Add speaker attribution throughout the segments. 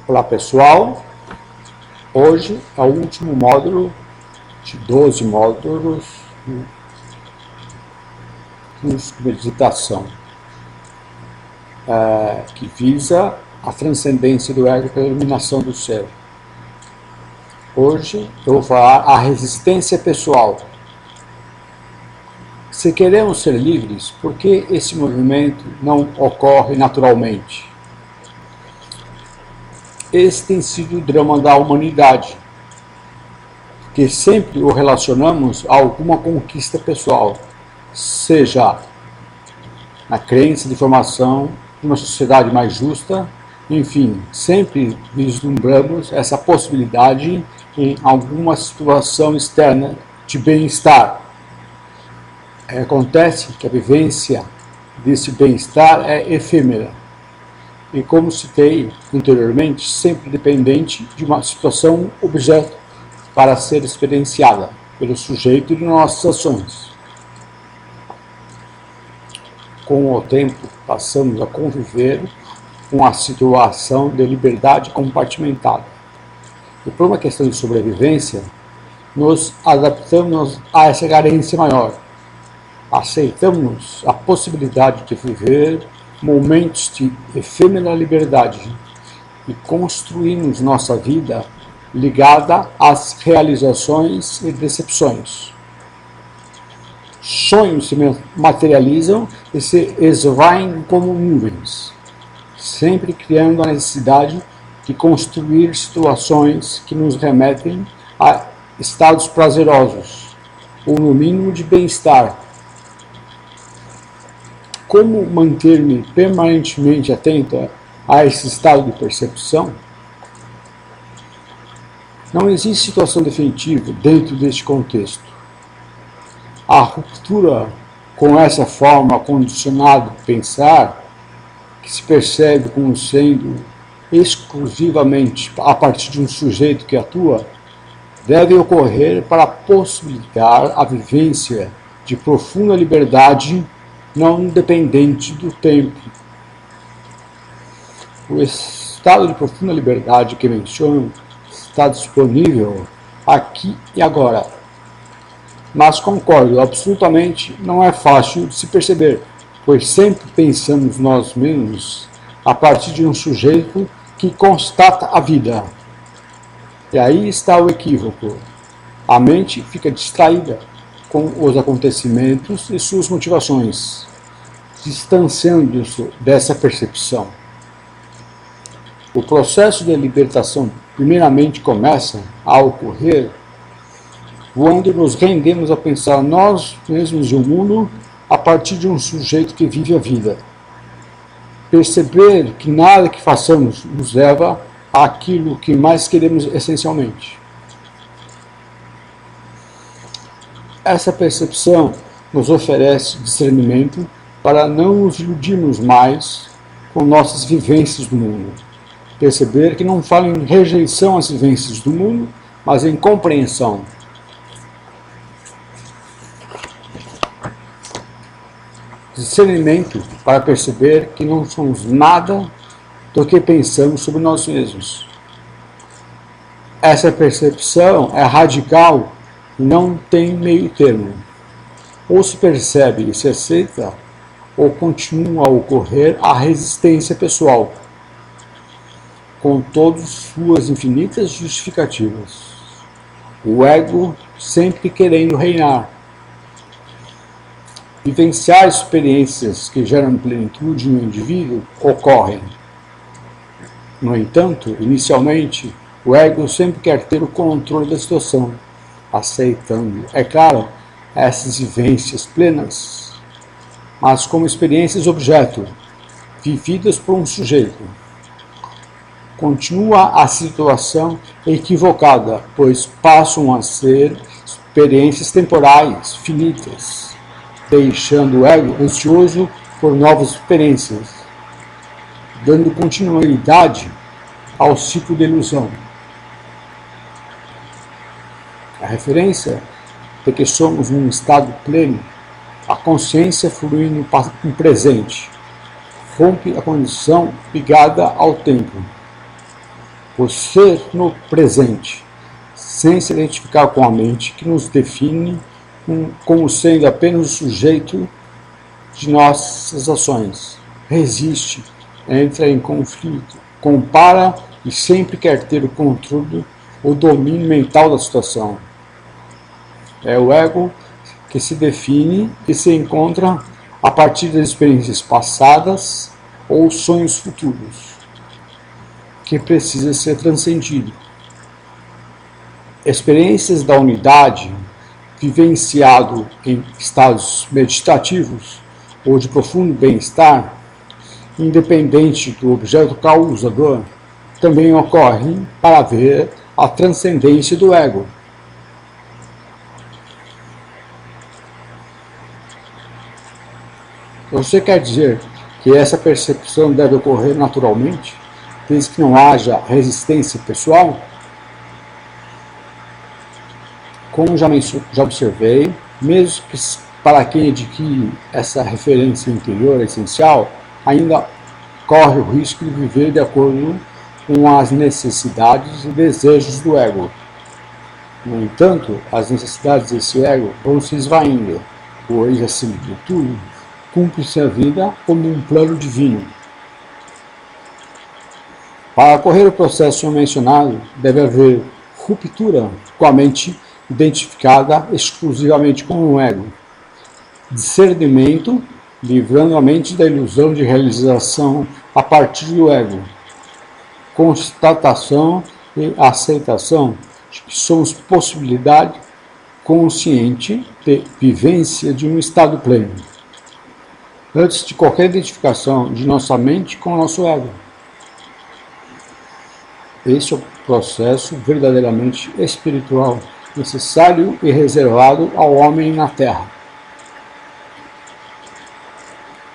Speaker 1: Olá pessoal, hoje é o último módulo de 12 módulos do curso de meditação, que visa a transcendência do ego pela iluminação do ser. Hoje eu vou falar a resistência pessoal. Se queremos ser livres, por que esse movimento não ocorre naturalmente? Esse tem sido o drama da humanidade, que sempre o relacionamos a alguma conquista pessoal, seja na crença de formação de uma sociedade mais justa, enfim, sempre vislumbramos essa possibilidade em alguma situação externa de bem-estar. Acontece que a vivência desse bem-estar é efêmera e, como citei anteriormente, sempre dependente de uma situação objeto para ser experienciada pelo sujeito de nossas ações. Com o tempo, passamos a conviver com a situação de liberdade compartimentada. E por uma questão de sobrevivência, nos adaptamos a essa carência maior. Aceitamos a possibilidade de viver momentos de efêmera liberdade e construímos nossa vida ligada às realizações e decepções. Sonhos se materializam e se esvaem como nuvens, sempre criando a necessidade de construir situações que nos remetem a estados prazerosos, ou no mínimo de bem-estar. Como manter-me permanentemente atento a esse estado de percepção? Não existe situação definitiva dentro deste contexto. A ruptura com essa forma condicionada de pensar, que se percebe como sendo exclusivamente a partir de um sujeito que atua, deve ocorrer para possibilitar a vivência de profunda liberdade não dependente do tempo. O estado de profunda liberdade que menciono está disponível aqui e agora. Mas concordo, absolutamente não é fácil de se perceber, pois sempre pensamos nós mesmos a partir de um sujeito que constata a vida. E aí está o equívoco. A mente fica distraída com os acontecimentos e suas motivações, distanciando-se dessa percepção. O processo de libertação primeiramente começa a ocorrer quando nos rendemos a pensar nós mesmos e o mundo a partir de um sujeito que vive a vida. Perceber que nada que façamos nos leva àquilo que mais queremos essencialmente. Essa percepção nos oferece discernimento para não nos iludirmos mais com nossas vivências do mundo. Perceber que não falo em rejeição às vivências do mundo, mas em compreensão. Discernimento para perceber que não somos nada do que pensamos sobre nós mesmos. Essa percepção é radical e não tem meio termo. Ou se percebe e se aceita, ou continua a ocorrer a resistência pessoal, com todas suas infinitas justificativas. O ego sempre querendo reinar. Vivenciar experiências que geram plenitude no indivíduo ocorrem. No entanto, inicialmente, o ego sempre quer ter o controle da situação, aceitando, é claro, essas vivências plenas, mas como experiências objeto, vividas por um sujeito. Continua a situação equivocada, pois passam a ser experiências temporais, finitas, deixando o ego ansioso por novas experiências, dando continuidade ao ciclo de ilusão. A referência de que somos num estado pleno, a consciência flui no presente, rompe a condição ligada ao tempo. por ser no presente, sem se identificar com a mente que nos define como sendo apenas o sujeito de nossas ações. Resiste, entra em conflito, compara e sempre quer ter o controle ou domínio mental da situação. É o ego que se define e se encontra a partir das experiências passadas ou sonhos futuros, que precisa ser transcendido. Experiências da unidade, vivenciado em estados meditativos ou de profundo bem-estar, independente do objeto causador, também ocorrem para ver a transcendência do ego. Você quer dizer que essa percepção deve ocorrer naturalmente, desde que não haja resistência pessoal? Como já observei, mesmo que para quem adquire essa referência interior essencial, ainda corre o risco de viver de acordo com as necessidades e desejos do ego. No entanto, as necessidades desse ego vão se esvaindo, pois, acima de tudo, cumpre-se a vida como um plano divino. Para ocorrer o processo mencionado, deve haver ruptura com a mente identificada exclusivamente com o ego, discernimento, livrando a mente da ilusão de realização a partir do ego, constatação e aceitação de que somos possibilidade consciente de vivência de um estado pleno, antes de qualquer identificação de nossa mente com o nosso ego. Este é o processo verdadeiramente espiritual, necessário e reservado ao homem na Terra.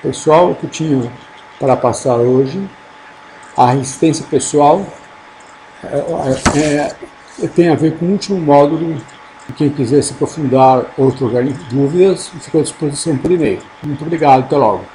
Speaker 1: Pessoal, o que eu tinha para passar hoje, a resistência pessoal tem a ver com o último módulo, e quem quiser se aprofundar ou trocar dúvidas, fica à disposição por e-mail. Muito obrigado, até logo.